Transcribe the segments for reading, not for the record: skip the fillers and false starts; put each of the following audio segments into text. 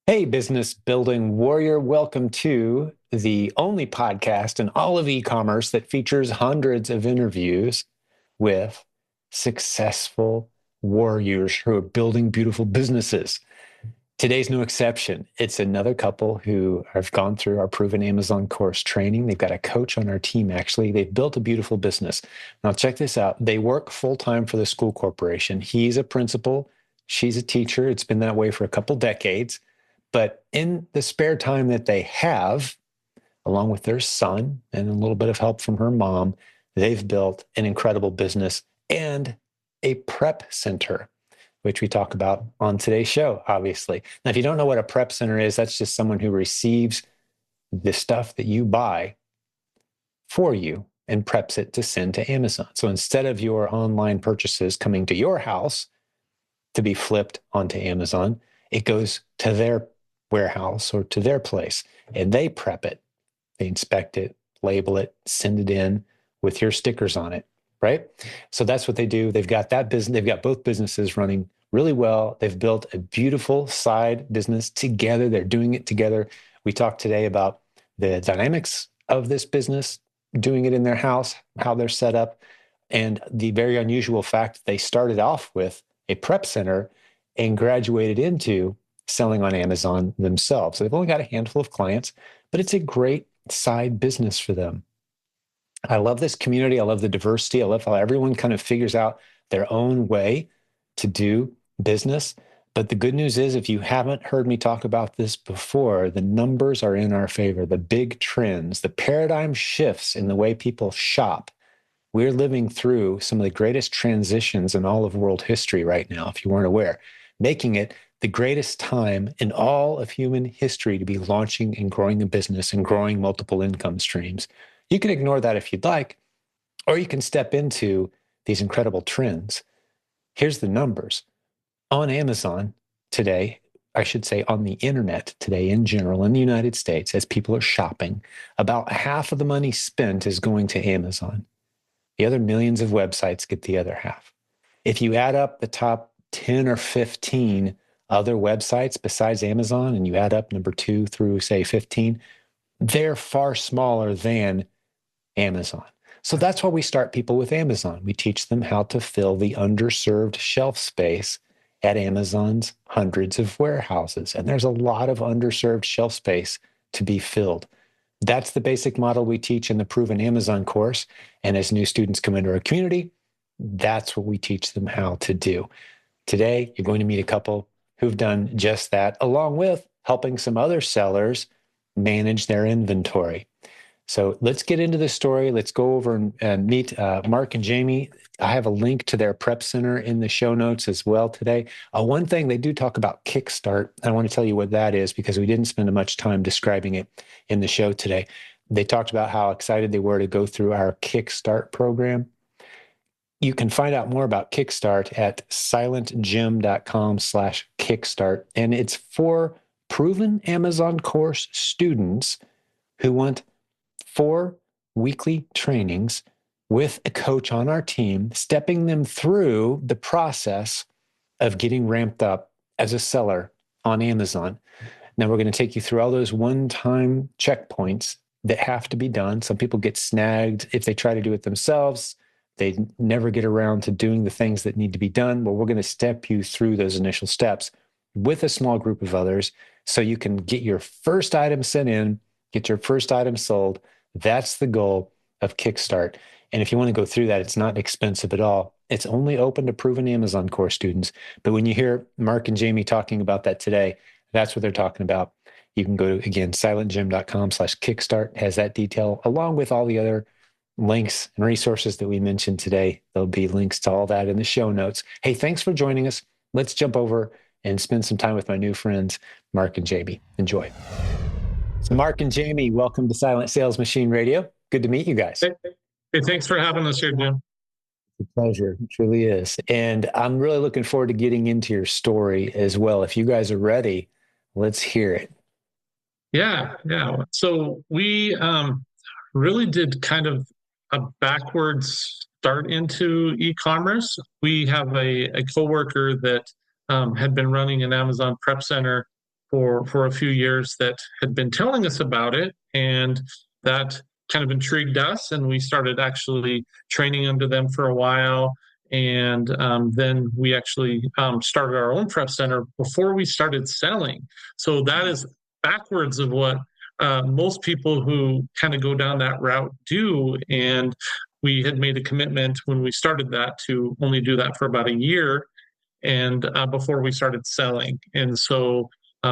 Hey, business building warrior. Welcome to the only podcast in all of e-commerce that features hundreds of interviews with successful warriors who are building beautiful businesses. Today's no exception. It's another couple who have gone through our proven Amazon course training. They've got a coach on our team, actually. They've built a beautiful business. Now, check this out. They work full-time for the school corporation. He's a principal. She's a teacher. It's been that way for a couple decades. But in the spare time that they have, along with their son and a little bit of help from her mom, they've built an incredible business and a prep center, which we talk about on today's show, obviously. Now, if you don't know what a prep center is, that's just someone who receives the stuff that you buy for you and preps it to send to Amazon. So instead of your online purchases coming to your house to be flipped onto Amazon, it goes to their warehouse or to their place, and they prep it. They inspect it, label it, send it in with your stickers on it, right? So that's what they do. They've got that business. They've got both businesses running really well. They've built a beautiful side business together. They're doing it together. We talked today about the dynamics of this business, doing it in their house, how they're set up, and the very unusual fact that they started off with a prep center and graduated into selling on Amazon themselves. So they've only got a handful of clients, but it's a great side business for them. I love this community. I love the diversity. I love how everyone kind of figures out their own way to do business. But the good news is, if you haven't heard me talk about this before, the numbers are in our favor. The big trends, the paradigm shifts in the way people shop. We're living through some of the greatest transitions in all of world history right now, if you weren't aware, making it the greatest time in all of human history to be launching and growing a business and growing multiple income streams. You can ignore that if you'd like, or you can step into these incredible trends. Here's the numbers. On Amazon today, I should say on the internet today in general, in the United States, as people are shopping, about half of the money spent is going to Amazon. The other millions of websites get the other half. If you add up the top 10 or 15 other websites besides Amazon, and you add up number 2 through, say, 15, they're far smaller than Amazon. So that's why we start people with Amazon. We teach them how to fill the underserved shelf space at Amazon's hundreds of warehouses. And there's a lot of underserved shelf space to be filled. That's the basic model we teach in the Proven Amazon course. And as new students come into our community, that's what we teach them how to do. Today, you're going to meet a couple who've done just that, along with helping some other sellers manage their inventory. So let's get into the story. Let's go over and meet Mark and Jamie. I have a link to their prep center in the show notes as well today. One thing, they do talk about Kickstart. I want to tell you what that is because we didn't spend much time describing it in the show today. They talked about how excited they were to go through our Kickstart program. You can find out more about Kickstart at silentjimdotcom/Kickstart. And it's for proven Amazon course students who want 4 weekly trainings with a coach on our team, stepping them through the process of getting ramped up as a seller on Amazon. Now, we're going to take you through all those one-time checkpoints that have to be done. Some people get snagged if they try to do it themselves. They never get around to doing the things that need to be done. Well, we're going to step you through those initial steps with a small group of others so you can get your first item sent in, get your first item sold. That's the goal of Kickstart. And if you want to go through that, it's not expensive at all. It's only open to proven Amazon course students. But when you hear Mark and Jamie talking about that today, that's what they're talking about. You can go to, again, silentjim.com/Kickstart has that detail, along with all the other links and resources that we mentioned today. There'll be links to all that in the show notes. Hey, thanks for joining us. Let's jump over and spend some time with my new friends, Mark and Jamie. Enjoy. So Mark and Jamie, welcome to Silent Sales Machine Radio. Good to meet you guys. Hey, thanks for having us here, Jim. It's a pleasure. It truly is. And I'm really looking forward to getting into your story as well. If you guys are ready, let's hear it. Yeah. So we really did kind of a backwards start into e-commerce. We have a coworker that had been running an Amazon prep center for a few years that had been telling us about it, and that kind of intrigued us, and we started actually training under them for a while. And then we actually started our own prep center before we started selling. So that is backwards of what most people who kind of go down that route do. And we had made a commitment when we started that to only do that for about a year, and before we started selling. And so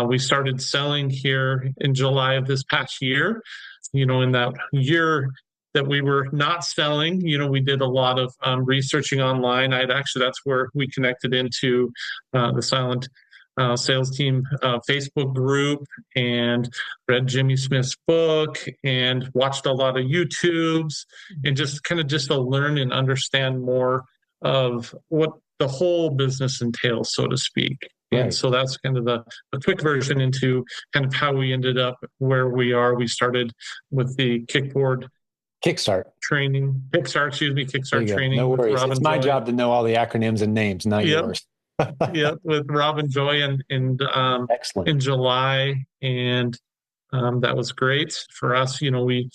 we started selling here in July of this past year. In that year that we were not selling, we did a lot of researching online. That's where we connected into the Silent Sales Team Facebook group, and read Jimmy Smith's book, and watched a lot of YouTubes, and just to learn and understand more of what the whole business entails, so to speak. Right. And so that's kind of the quick version into kind of how we ended up where we are. We started with the Kickstart training. No worries. With Robin it's my Joy. job to know all the acronyms and names, not yours. Yep, with Robin Joy Excellent. in July, and that was great for us. We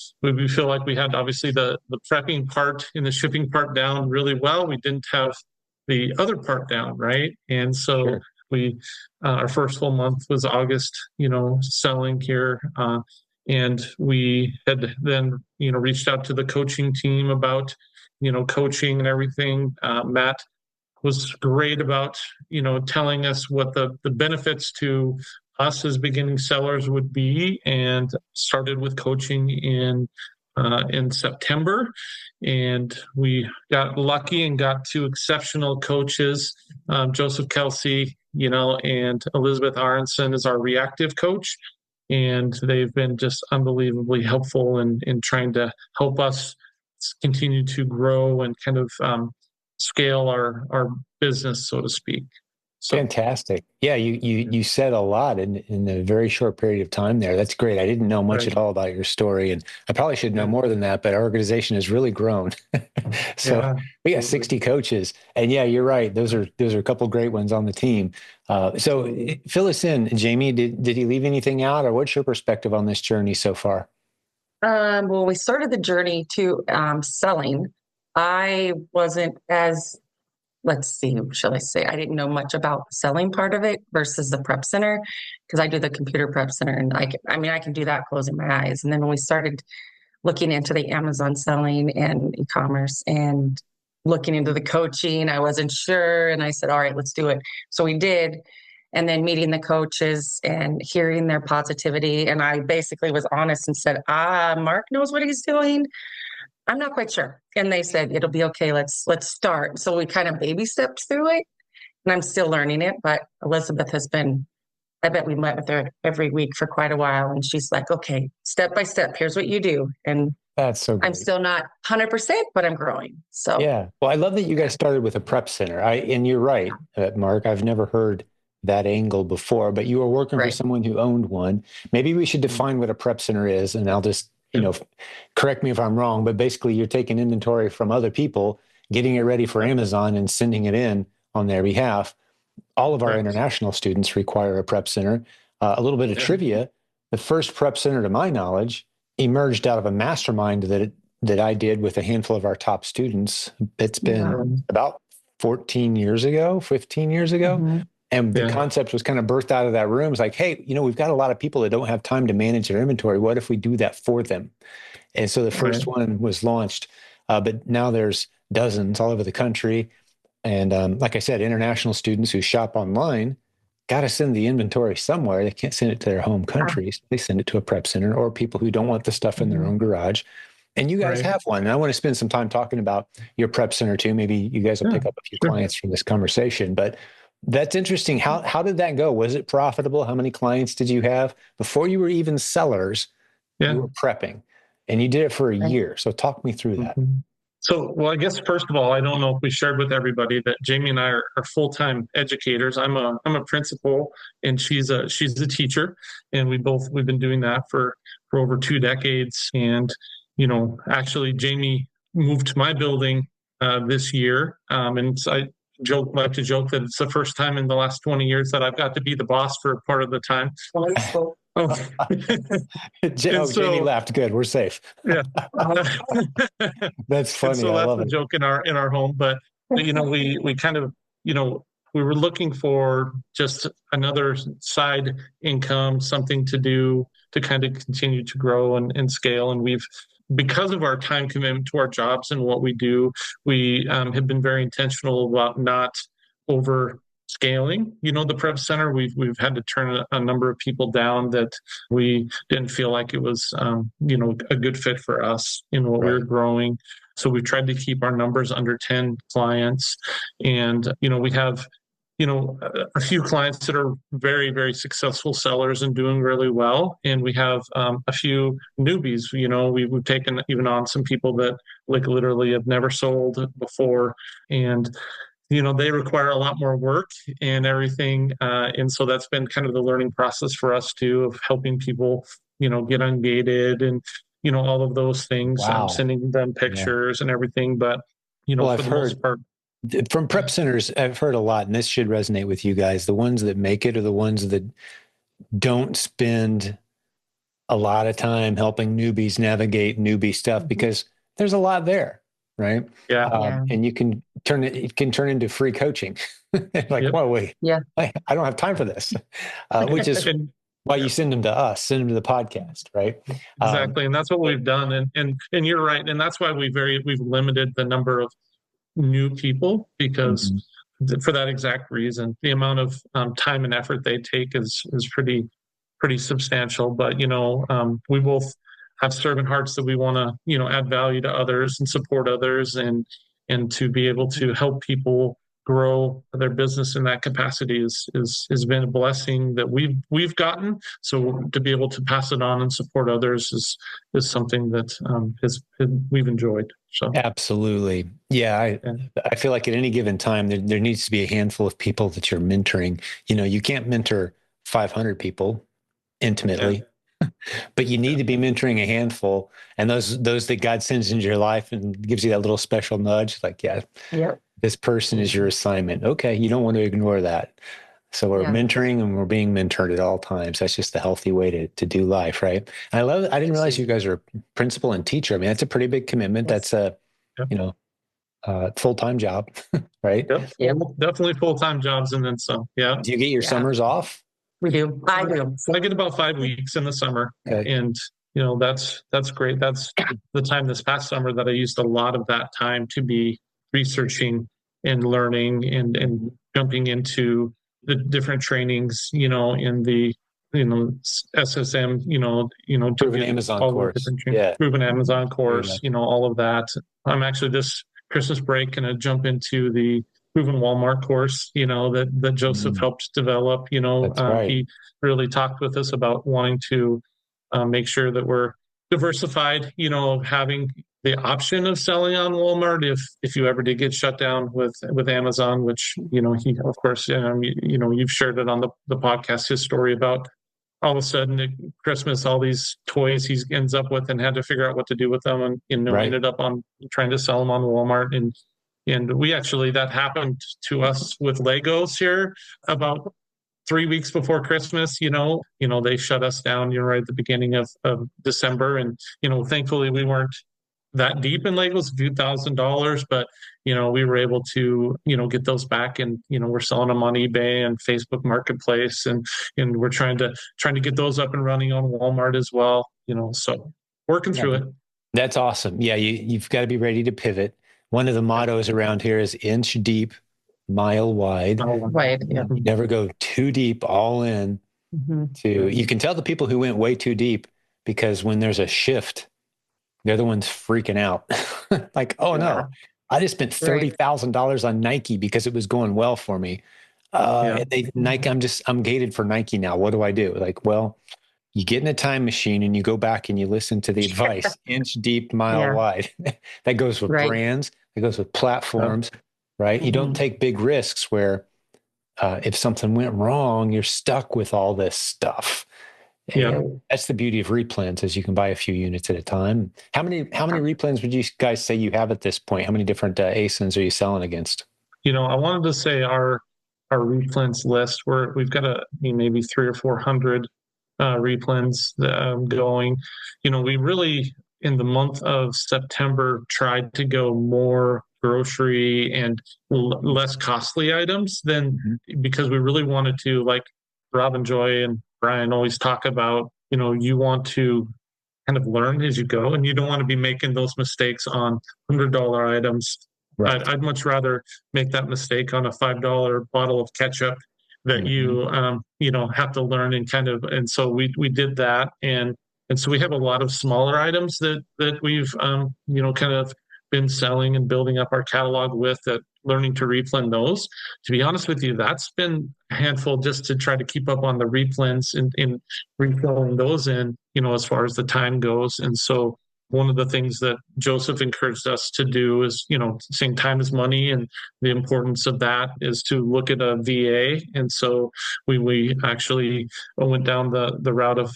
feel like we had obviously the prepping part and the shipping part down really well. We didn't have the other part down, right? And so Sure. we our first full month was August, selling here, and we had then reached out to the coaching team about coaching and everything. Matt was great about telling us what the benefits to us as beginning sellers would be, and started with coaching in September. And we got lucky and got two exceptional coaches, Joseph Kelsey, and Elizabeth Aronson as our reactive coach. And they've been just unbelievably helpful in trying to help us continue to grow and kind of scale our business, so to speak. So, fantastic. Yeah, you said a lot in a very short period of time there. That's great. I didn't know much at all about your story, and I probably should know more than that, but our organization has really grown. So we got 60 coaches, and yeah, you're right. Those are a couple of great ones on the team. So fill us in, Jamie. Did he leave anything out, or what's your perspective on this journey so far? Well, we started the journey to selling. I wasn't as, shall I say, I didn't know much about the selling part of it versus the prep center, because I do the computer prep center, and I can do that closing my eyes. And then when we started looking into the Amazon selling and e-commerce and looking into the coaching, I wasn't sure. And I said, all right, let's do it. So we did. And then meeting the coaches and hearing their positivity. And I basically was honest and said, Mark knows what he's doing. I'm not quite sure. And they said, it'll be okay. Let's start. So we kind of baby stepped through it, and I'm still learning it. But Elizabeth I bet we met with her every week for quite a while. And she's like, okay, step by step, here's what you do. And that's so great. I'm still not 100%, but I'm growing. So yeah. Well, I love that you guys started with a prep center. And you're right, Mark, I've never heard that angle before, but you were working for someone who owned one. Maybe we should define what a prep center is, and I'll just correct me if I'm wrong, but basically you're taking inventory from other people, getting it ready for Amazon and sending it in on their behalf. All of our international students require a prep center. A little bit of trivia. The first prep center, to my knowledge, emerged out of a mastermind that I did with a handful of our top students. It's been about 15 years ago. Mm-hmm. And the concept was kind of birthed out of that room. It's like, hey, we've got a lot of people that don't have time to manage their inventory. What if we do that for them? And so the first one was launched, but now there's dozens all over the country. And like I said, international students who shop online got to send the inventory somewhere. They can't send it to their home countries. They send it to a prep center, or people who don't want the stuff in their own garage. And you guys have one. And I want to spend some time talking about your prep center too. Maybe you guys will pick up a few clients from this conversation, but that's interesting. How did that go? Was it profitable? How many clients did you have before you were even sellers? You were prepping, and you did it for a year. So talk me through that. So, well, I guess first of all, I don't know if we shared with everybody that Jamie and I are full-time educators. I'm a principal, and she's a teacher, and we've been doing that for over 2 decades. And actually, Jamie moved to my building this year, and so like to joke that it's the first time in the last 20 years that I've got to be the boss for part of the time. Wonderful. Oh. Jamie laughed. Good. We're safe. Yeah. That's funny. And so I that's love a it. joke in our home. But we kind of, we were looking for just another side income, something to do to kind of continue to grow and scale. And because of our time commitment to our jobs and what we do, we have been very intentional about not over scaling. The prep center, we've had to turn a number of people down that we didn't feel like it was a good fit for us in what we were growing. So we tried to keep our numbers under 10 clients, and we have a few clients that are very, very successful sellers and doing really well. And we have a few newbies. We've taken even on some people that like literally have never sold before. And they require a lot more work and everything. And so that's been kind of the learning process for us too, of helping people, get ungated and, all of those things, Wow. sending them pictures and everything. But, I've heard most part, from prep centers, I've heard a lot, and this should resonate with you guys. The ones that make it are the ones that don't spend a lot of time helping newbies navigate newbie stuff, because there's a lot there, right? Yeah. And it can turn into free coaching. Whoa, wait, I don't have time for this, which is why you send them to us, send them to the podcast, right? Exactly, and that's what we've done. And you're right, and that's why we've limited the number of new people, because for that exact reason, the amount of time and effort they take is pretty substantial. But we both have servant hearts that we want to add value to others and support others, and to be able to help people grow their business in that capacity has been a blessing that we've gotten. So to be able to pass it on and support others is something that we've enjoyed. So absolutely, yeah. I feel like at any given time there needs to be a handful of people that you're mentoring. You can't mentor 500 people intimately, but you need to be mentoring a handful, and those that God sends into your life and gives you that little special nudge, like, this person is your assignment. Okay, you don't want to ignore that. So we're mentoring, and we're being mentored at all times. That's just the healthy way to do life, right? And I love it. I didn't realize you guys are principal and teacher. I mean, that's a pretty big commitment. That's a full-time job, right? Yep. Definitely full-time jobs, and then some. Yeah. Do you get your summers off? We do. I do. I get about 5 weeks in the summer, and that's great. That's the time this past summer that I used a lot of that time to be researching and learning and jumping into the different trainings, in the SSM, Proven Amazon course, Proven Amazon course, all of that. I'm actually this Christmas break going to jump into the Proven Walmart course, that Joseph helped develop. He really talked with us about wanting to make sure that we're diversified, having the option of selling on Walmart if you ever did get shut down with Amazon, which, he, of course, you've shared it on the podcast, his story about all of a sudden at Christmas, all these toys he ends up with and had to figure out what to do with them, and ended up on trying to sell them on Walmart. And we actually, that happened to us with Legos here about 3 weeks before Christmas. They shut us down, right at the beginning of December. And, thankfully we weren't that deep in Legos, a few $1,000s, but, we were able to, get those back, and, we're selling them on eBay and Facebook Marketplace. And we're trying to get those up and running on Walmart as well, so working through it. That's awesome. Yeah. You've got to be ready to pivot. One of the mottos around here is inch deep, mile wide. Right. Yeah. You never go too deep, all in. You can tell the people who went way too deep, because when there's a shift, they're the ones freaking out. Like, oh no, I just spent $30,000 on Nike because it was going well for me. Nike, I'm gated for Nike now. What do I do? Like, well, you get in a time machine and you go back and you listen to the advice, inch deep, mile wide. That goes with brands. That goes with platforms, right? You don't take big risks where if something went wrong, you're stuck with all this stuff. And that's the beauty of replens, is you can buy a few units at a time. How many replens would you guys say you have at this point? How many different ASINs are you selling against? I wanted to say our replens list, we've got maybe 300 or 400 replens going. We really, in the month of September, tried to go more grocery and less costly items because we really wanted to, like Rob and Joy and Brian always talk about, you want to kind of learn as you go, and you don't want to be making those mistakes on $100 items. Right. I'd much rather make that mistake on a $5 bottle of ketchup that you have to learn and so we did that, and so we have a lot of smaller items that we've kind of been selling and building up our catalog with, that learning to replen those. To be honest with you, that's been a handful, just to try to keep up on the replens and refilling those in, as far as the time goes. And so one of the things that Joseph encouraged us to do is, saying time is money, and the importance of that is to look at a VA. And so we actually went down the route of,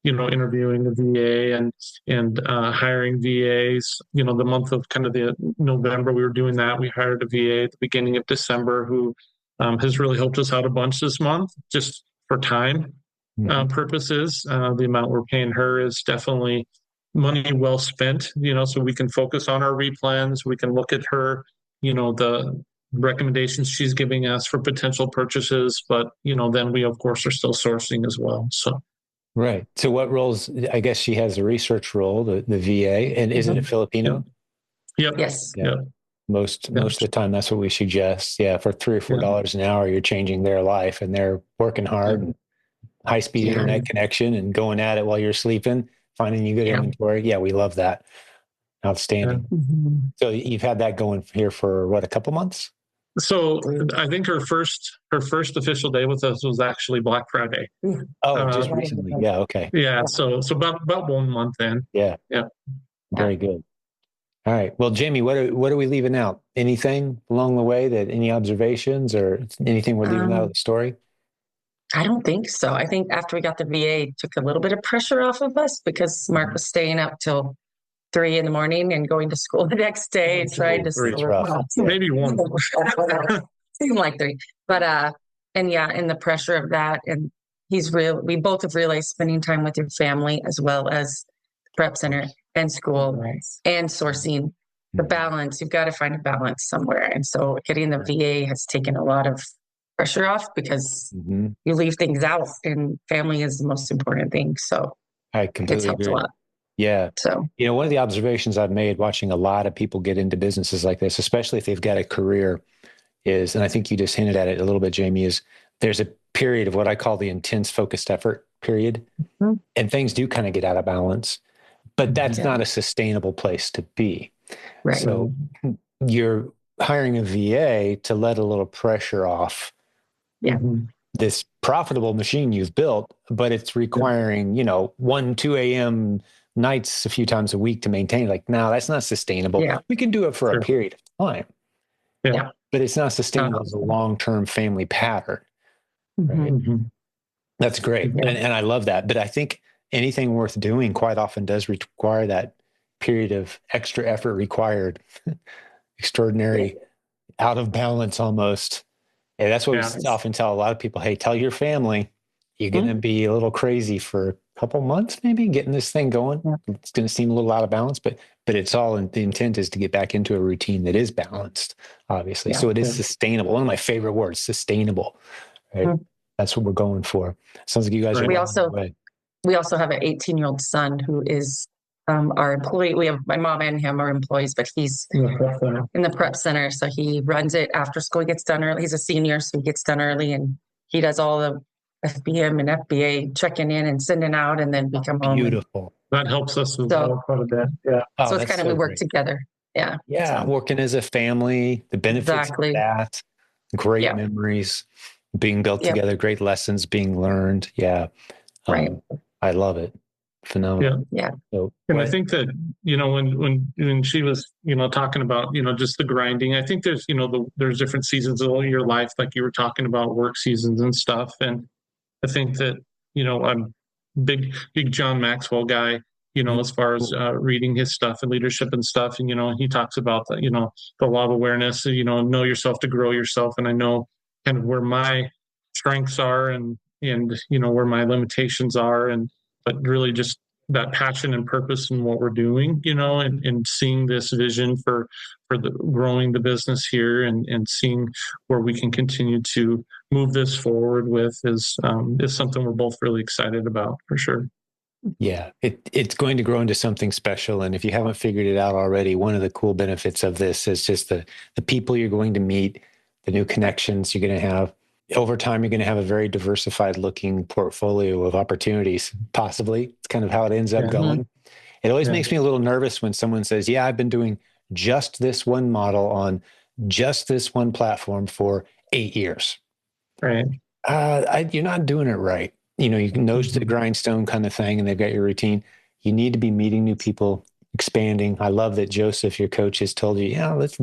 interviewing the VA and hiring VAs. The month of kind of the November, we were doing that. We hired a VA at the beginning of December who has really helped us out a bunch this month, just for time purposes. The amount we're paying her is definitely money well spent, so we can focus on our replens. We can look at her, the recommendations she's giving us for potential purchases, but, then we, of course, are still sourcing as well. So. Right. So what roles, I guess she has a research role, the VA, and is it a Filipino? Yep. Yes. Yeah. Most of the time, that's what we suggest. Yeah. For $3 or $4 an hour, you're changing their life, and they're working hard and high-speed internet connection and going at it while you're sleeping, finding you good inventory. Yeah, we love that. Outstanding. So you've had that going here for what, a couple months? So I think her first official day with us was actually Black Friday. Oh, just recently. Yeah. Okay. Yeah. So about 1 month in. Yeah. Yeah. Very good. All right. Well, Jamie, what are we leaving out? Anything along the way, that any observations or anything we're leaving out of the story? I don't think so. I think after we got the VA, it took a little bit of pressure off of us, because Mark was staying up till 3 a.m. and going to school the next day and trying to maybe 1. Seemed like 3, but and the pressure of that, and we both have realized spending time with your family as well as prep center and school and sourcing, the balance. You've got to find a balance somewhere, and so getting the VA has taken a lot of pressure off, because you leave things out, and family is the most important thing. So I completely helped agree. a lot. Yeah. So, one of the observations I've made watching a lot of people get into businesses like this, especially if they've got a career, is, and I think you just hinted at it a little bit, Jamie, is there's a period of what I call the intense focused effort period. And things do kind of get out of balance, but that's not a sustainable place to be. Right. So you're hiring a VA to let a little pressure off this profitable machine you've built, but it's requiring, 1, 2 a.m. nights a few times a week to maintain. Like, no, that's not sustainable. We can do it for a period of time, but it's not sustainable as a long-term family pattern. Right? That's great. And I love that. But I think anything worth doing quite often does require that period of extra effort required, extraordinary, out of balance almost. And that's what we often tell a lot of people, hey, tell your family you're going to be a little crazy for a couple months, maybe getting this thing going. It's going to seem a little out of balance, but it's all the intent is to get back into a routine that is balanced, obviously. So it is sustainable. One of my favorite words, sustainable. Right? That's what we're going for. Sounds like you guys are. We also have an 18-year-old son who is our employee. We have, my mom and him are employees, but he's in the prep center. So he runs it after school. He gets done early. He's a senior, so he gets done early, and he does all the FBM and FBA checking in and sending out, and then we come home. Beautiful. That helps us quite a bit. Yeah. So it's kind of, we work together. Yeah. Yeah. Working as a family, the benefits of that, great memories being built together, great lessons being learned. Yeah. I love it. Phenomenal. Yeah. So, and I think that, when she was, talking about, just the grinding, I think there's, there's different seasons of your life, like you were talking about work seasons and stuff. And I think that, I'm big John Maxwell guy. as far as reading his stuff and leadership and stuff. And, he talks about the law of awareness, know yourself to grow yourself. And I know kind of where my strengths are and where my limitations are, but really just that passion and purpose in what we're doing, and seeing this vision for growing the business here and seeing where we can continue to move this forward with is something we're both really excited about for sure. Yeah, it's going to grow into something special. And if you haven't figured it out already, one of the cool benefits of this is just the people you're going to meet, the new connections you're going to have. Over time, you're going to have a very diversified looking portfolio of opportunities, possibly. It's kind of how it ends up going. It always makes me a little nervous when someone says, yeah, I've been doing just this one model on just this one platform for 8 years. Right. You're not doing it right. You can nose to the grindstone kind of thing, and they've got your routine. You need to be meeting new people, expanding. I love that Joseph, your coach, has told you, yeah, let's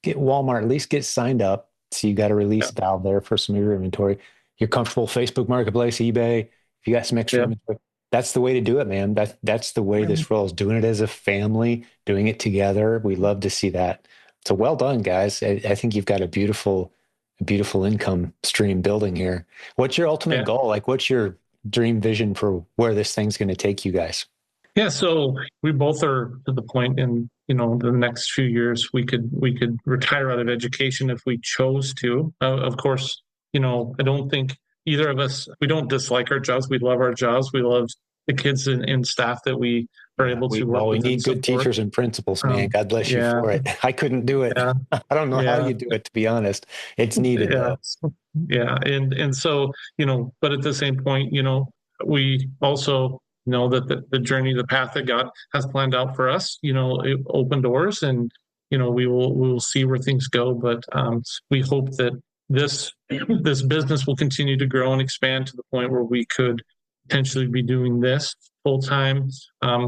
get Walmart, at least get signed up. So you got a release valve there for some of your inventory. You're comfortable Facebook Marketplace, eBay. If you got some extra inventory, that's the way to do it, man. That's the way this rolls. Doing it as a family, doing it together. We love to see that. So well done, guys. I think you've got a beautiful income stream building here. What's your ultimate goal? Like, what's your dream vision for where this thing's going to take you guys? Yeah, so we both are to the point in the next few years we could retire out of education if we chose to. Of course, I don't think either of us, we don't dislike our jobs. We love our jobs. We love the kids and staff that we are able to work with. We need good teachers and principals, man. God bless you for it. I couldn't do it. I don't know how you do it, to be honest. It's needed though. Yeah, and so but at the same point, we also know that the journey, the path that God has planned out for us, it open doors, and we will see where things go. But we hope that this business will continue to grow and expand to the point where we could potentially be doing this full time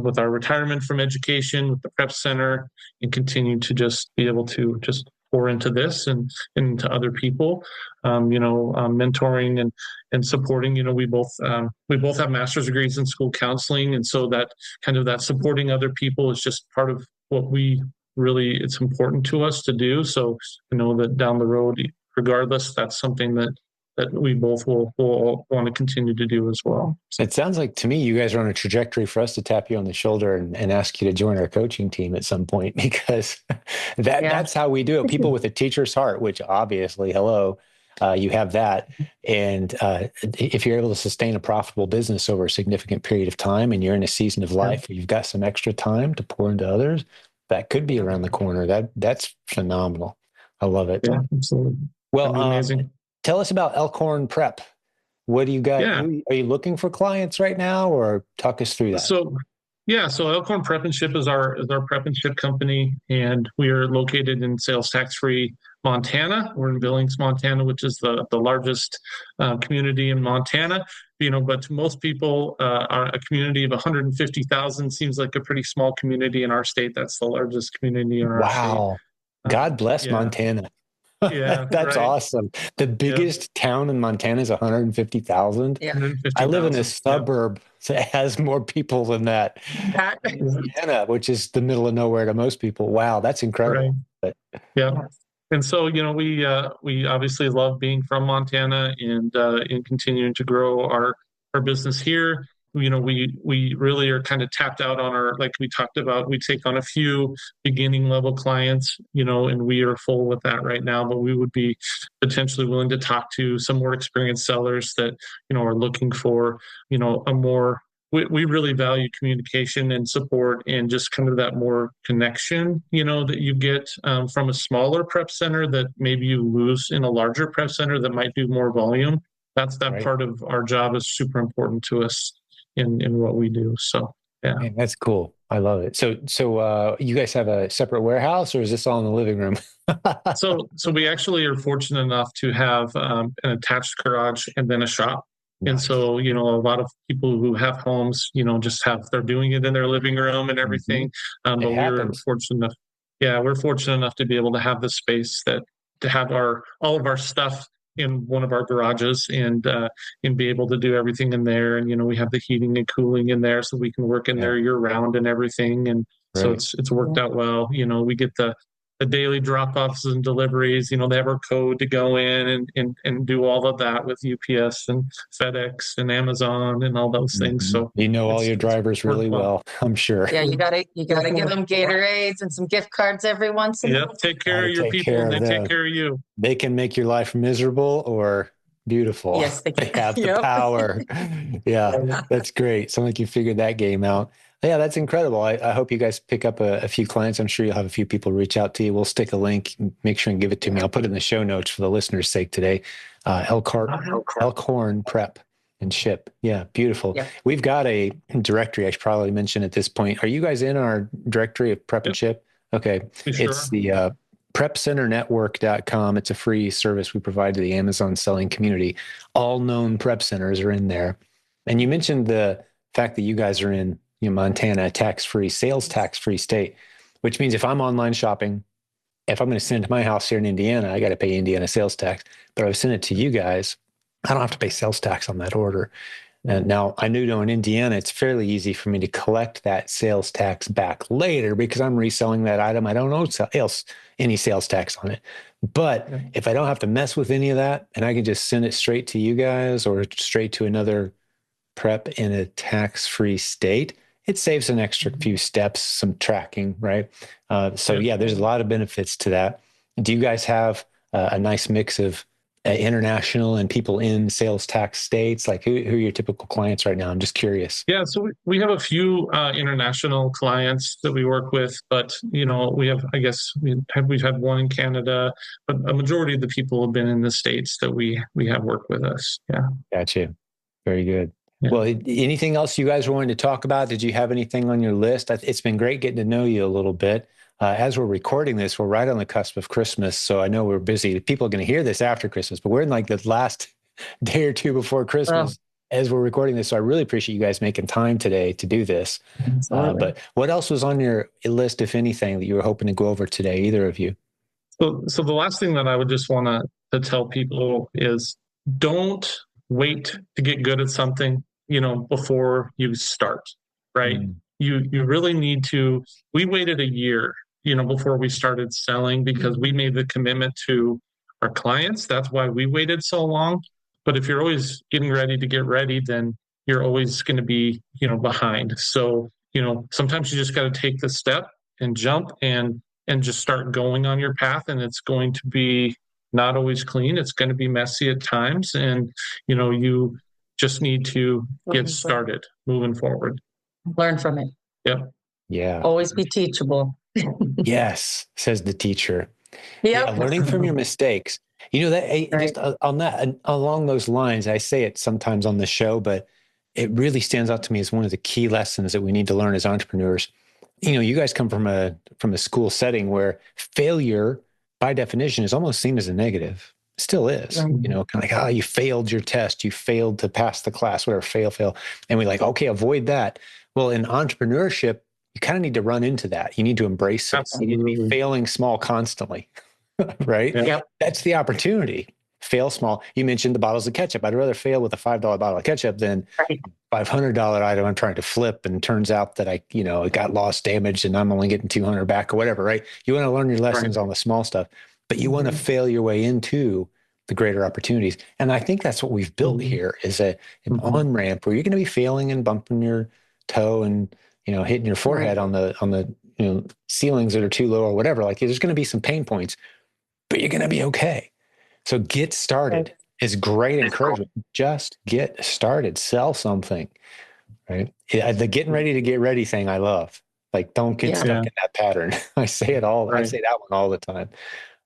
with our retirement from education, with the prep center, and continue to just be able to just pour into this and into other people, mentoring and supporting. We both have master's degrees in school counseling, and so that kind of that supporting other people is just part of what it's important to us to do. So that down the road, regardless, that's something that we both will want to continue to do as well. It sounds like to me you guys are on a trajectory for us to tap you on the shoulder and ask you to join our coaching team at some point, because that's how we do it. People with a teacher's heart, which obviously, you have that. And if you're able to sustain a profitable business over a significant period of time, and you're in a season of life where you've got some extra time to pour into others, that could be around the corner. That's phenomenal. I love it. Yeah, absolutely. Well, amazing. Tell us about Elkhorn Prep. What do you got? Yeah. Are you looking for clients right now, or talk us through that? So Elkhorn Prep and Ship is our prep and ship company, and we are located in sales tax-free Montana. We're in Billings, Montana, which is the largest community in Montana. But to most people, a community of 150,000 seems like a pretty small community in our state. That's the largest community in our state. Wow. God bless Montana. Yeah, that's awesome. The biggest town in Montana is 150,000. Yeah. I live in a suburb that has more people than that. Montana, which is the middle of nowhere to most people. Wow, that's incredible. Right. Yeah. And so, we obviously love being from Montana and continuing to grow our business here. We really are kind of tapped out on like we talked about, we take on a few beginning level clients, and we are full with that right now, but we would be potentially willing to talk to some more experienced sellers that, are looking for, a more, we really value communication and support and just kind of that more connection, that you get from a smaller prep center that maybe you lose in a larger prep center that might do more volume. That part of our job is super important to us in what we do. So, yeah. Man, that's cool. I love it. So you guys have a separate warehouse, or is this all in the living room? So we actually are fortunate enough to have an attached garage and then a shop. Nice. And so, a lot of people who have homes, they're doing it in their living room and everything. But we're fortunate enough. Yeah, we're fortunate enough to be able to have the space to have all of our stuff in one of our garages and be able to do everything in there. And, we have the heating and cooling in there so we can work in there year round and everything. And so Right. it's worked out well. We get the daily drop-offs and deliveries. They have our code to go in and do all of that with UPS and FedEx and Amazon and all those things. So all your drivers really well, I'm sure. Yeah, you gotta give them Gatorades and some gift cards every once in a while. Take care of your people and they take care of you. They can make your life miserable or beautiful. Yes, they can. Have the power. Yeah, that's great. Sounds like you figured that game out. Yeah, that's incredible. I hope you guys pick up a few clients. I'm sure you'll have a few people reach out to you. We'll stick a link, make sure and give it to me. I'll put it in the show notes for the listeners' sake today. Elkhorn Prep and Ship. Yeah, beautiful. Yeah. We've got a directory. I should probably mention at this point. Are you guys in our directory of Prep and Ship? Okay. Sure. It's the prepcenternetwork.com. It's a free service we provide to the Amazon selling community. All known prep centers are in there. And you mentioned the fact that you guys are in Montana, a tax-free, sales tax-free state, which means if I'm online shopping, if I'm going to send it to my house here in Indiana, I got to pay Indiana sales tax. But if I send it to you guys, I don't have to pay sales tax on that order. And now I know in Indiana, it's fairly easy for me to collect that sales tax back later because I'm reselling that item. I don't owe any sales tax on it. But if I don't have to mess with any of that and I can just send it straight to you guys or straight to another prep in a tax-free state, it saves an extra few steps, some tracking, right? There's a lot of benefits to that. Do you guys have a nice mix of international and people in sales tax states? Like who are your typical clients right now? I'm just curious. Yeah, so we have a few international clients that we work with, but we have, I guess we've had one in Canada, but a majority of the people have been in the States that we have worked with us. Yeah. Gotcha. Very good. Yeah. Well, anything else you guys were wanting to talk about? Did you have anything on your list? It's been great getting to know you a little bit. As we're recording this, we're right on the cusp of Christmas. So I know we're busy. People are going to hear this after Christmas, but we're in like the last day or two before Christmas as we're recording this. So I really appreciate you guys making time today to do this. But what else was on your list, if anything, that you were hoping to go over today, either of you? So the last thing that I would just want to tell people is don't wait to get good at something, before you start, right? You really need to. We waited a year, before we started selling because we made the commitment to our clients. That's why we waited so long. But if you're always getting ready to get ready, then you're always going to be, behind. So, sometimes you just got to take the step and jump and just start going on your path. And it's going to be not always clean. It's going to be messy at times. And, you just need to get started moving forward. Learn from it. Yep. Yeah. Always be teachable. Yes, says the teacher. Yep. Yeah, learning from your mistakes. Just on that, along those lines, I say it sometimes on the show, but it really stands out to me as one of the key lessons that we need to learn as entrepreneurs. You guys come from a school setting where failure, by definition, is almost seen as a negative. Still is, kind of like, you failed your test, you failed to pass the class, whatever, fail. And we're like, okay, avoid that. Well, in entrepreneurship, you kind of need to run into that. You need to embrace it. Absolutely. You need to be failing small constantly, right? Yep. That's the opportunity. Fail small. You mentioned the bottles of ketchup. I'd rather fail with a $5 bottle of ketchup than $500 item I'm trying to flip. And it turns out that it got lost, damaged, and I'm only getting 200 back or whatever, right? You want to learn your lessons on the small stuff, but you want to fail your way into the greater opportunities. And I think that's what we've built here is an on-ramp where you're going to be failing and bumping your toe and, hitting your forehead on the ceilings that are too low or whatever. Like there's going to be some pain points, but you're going to be okay. So get started. It's great encouragement. Just get started. Sell something, right? The getting ready to get ready thing I love. Like, don't get stuck in that pattern. I say it all. I say that one all the time.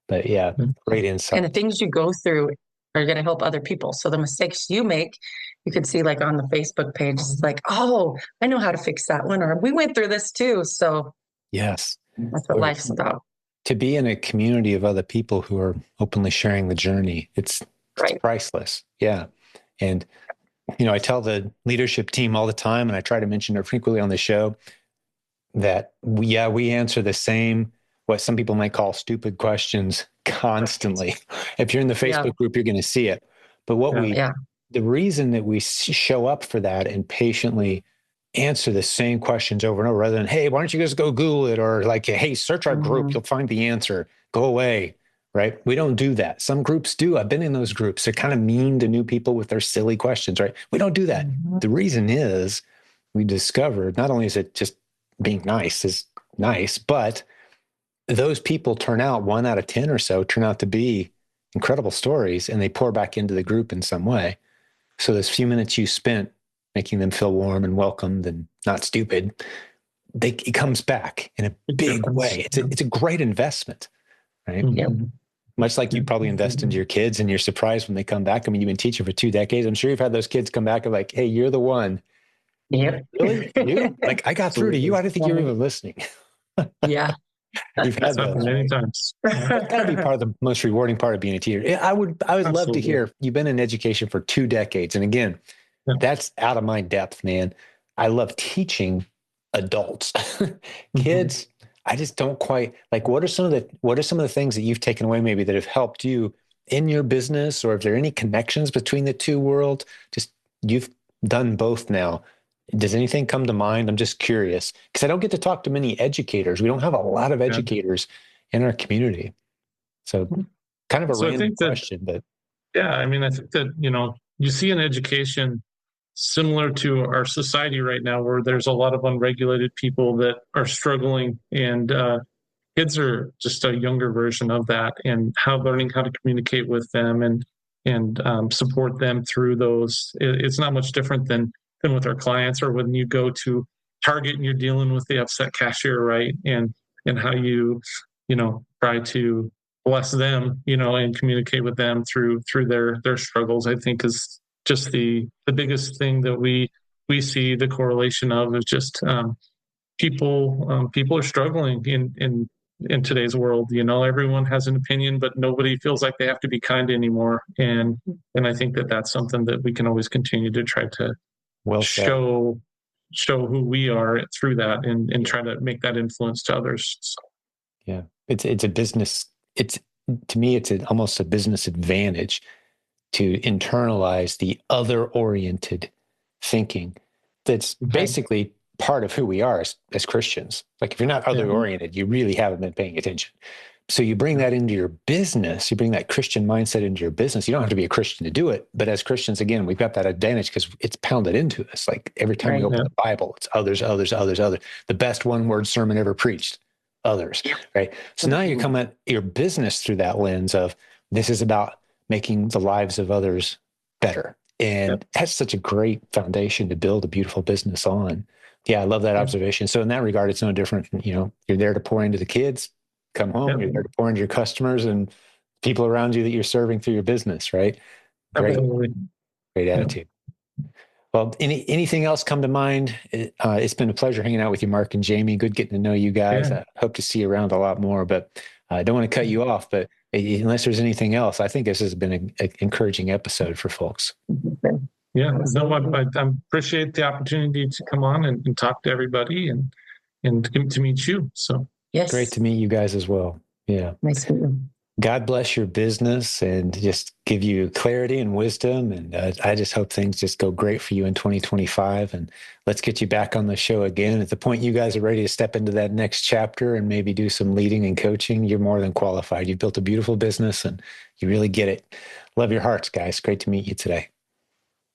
But yeah, great insight. And the things you go through are going to help other people. So the mistakes you make, you can see like on the Facebook page, it's like, oh, I know how to fix that one. Or we went through this too. So yes, that's what life's about. To be in a community of other people who are openly sharing the journey, it's priceless. Yeah. And, I tell the leadership team all the time, and I try to mention it frequently on the show, that we answer the same what some people might call stupid questions constantly. If you're in the Facebook group, you're going to see it. But the reason that we show up for that and patiently answer the same questions over and over, rather than, hey, why don't you just go Google it? Or like, hey, search our group, you'll find the answer. Go away, right? We don't do that. Some groups do. I've been in those groups. They're kind of mean to new people with their silly questions, right? We don't do that. The reason is we discovered not only is it just being nice is nice, but those people turn out, 1 out of 10 or so turn out to be incredible stories, and they pour back into the group in some way. So those few minutes you spent making them feel warm and welcomed and not stupid, it comes back in a big way. It's a great investment, right? Much like you probably invest into your kids and you're surprised when they come back. I mean, you've been teaching for 2 decades. I'm sure you've had those kids come back and like, hey, you're the one. Yep. Really? You? Like, I got through to you. I didn't think you were even listening. Yeah. You've had those many times. That's got to be part of the most rewarding part of being a teacher. I would love to hear, you've been in education for 2 decades. And again, that's out of my depth, man. I love teaching adults. Kids, I just don't quite like, what are some of the things that you've taken away maybe that have helped you in your business, or if there are any connections between the two worlds? Just, you've done both now. Does anything come to mind? I'm just curious because I don't get to talk to many educators. We don't have a lot of educators in our community. So kind of a random question, but I mean, I think that, you see in education similar to our society right now, where there's a lot of unregulated people that are struggling, and kids are just a younger version of that, and learning how to communicate with them and support them through those. It's not much different than with our clients, or when you go to Target and you're dealing with the upset cashier, right? And how you try to bless them, and communicate with them through their struggles, I think is just the biggest thing that we see the correlation of, is just people are struggling in today's world. Everyone has an opinion, but nobody feels like they have to be kind anymore. And I think that that's something that we can always continue to try to show who we are through that, and try to make that influence to others. So. Yeah, it's a business. To me, it's almost a business advantage to internalize the other-oriented thinking. That's basically part of who we are as Christians. Like, if you're not other-oriented, you really haven't been paying attention. So you bring that into your business, you bring that Christian mindset into your business. You don't have to be a Christian to do it, but as Christians, again, we've got that advantage because it's pounded into us. Like, every time we open the Bible, it's others, others, others, others. The best one-word sermon ever preached, others, right? So now you come at your business through that lens of, this is about making the lives of others better. And that's such a great foundation to build a beautiful business on. Yeah, I love that observation. So in that regard, it's no different. You're there to pour into the kids, come home, you're there to pour into your customers and people around you that you're serving through your business, right? Great attitude. Well, anything else come to mind? It's been a pleasure hanging out with you, Mark and Jamie. Good getting to know you guys. I hope to see you around a lot more, but I don't want to cut you off, but unless there's anything else, I think this has been an encouraging episode for folks. Yeah, no, I appreciate the opportunity to come on and talk to everybody and to meet you. So great to meet you guys as well. Yeah. Nice to meet you. God bless your business and just give you clarity and wisdom. And I just hope things just go great for you in 2025. And let's get you back on the show again. At the point you guys are ready to step into that next chapter and maybe do some leading and coaching, you're more than qualified. You've built a beautiful business and you really get it. Love your hearts, guys. Great to meet you today.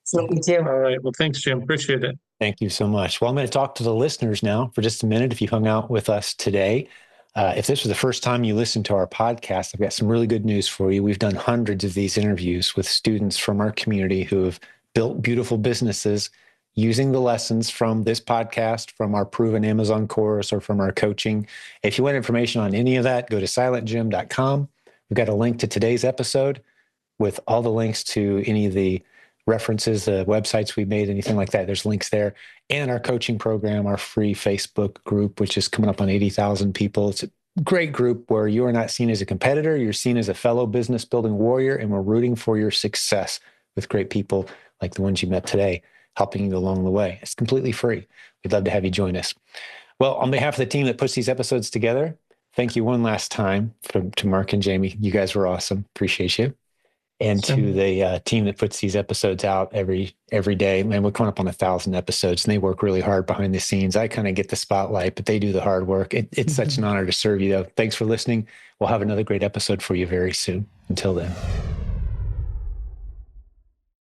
So you too. All right. Well, thanks, Jim. Appreciate it. Thank you so much. Well, I'm going to talk to the listeners now for just a minute. If you hung out with us today, if this was the first time you listened to our podcast, I've got some really good news for you. We've done hundreds of these interviews with students from our community who have built beautiful businesses using the lessons from this podcast, from our proven Amazon course, or from our coaching. If you want information on any of that, go to silentjimdotcom. We've got a link to today's episode with all the links to any of the references, the websites we made, anything like that. There's links there. And our coaching program, our free Facebook group, which is coming up on 80,000 people. It's a great group where you are not seen as a competitor. You're seen as a fellow business building warrior, and we're rooting for your success with great people like the ones you met today, helping you along the way. It's completely free. We'd love to have you join us. Well, on behalf of the team that puts these episodes together, thank you one last time to Mark and Jamie. You guys were awesome. Appreciate you. And to the team that puts these episodes out every day. Man, we're coming up on 1,000 episodes, and they work really hard behind the scenes. I kind of get the spotlight, but they do the hard work. It's such an honor to serve you, though. Thanks for listening. We'll have another great episode for you very soon. Until then.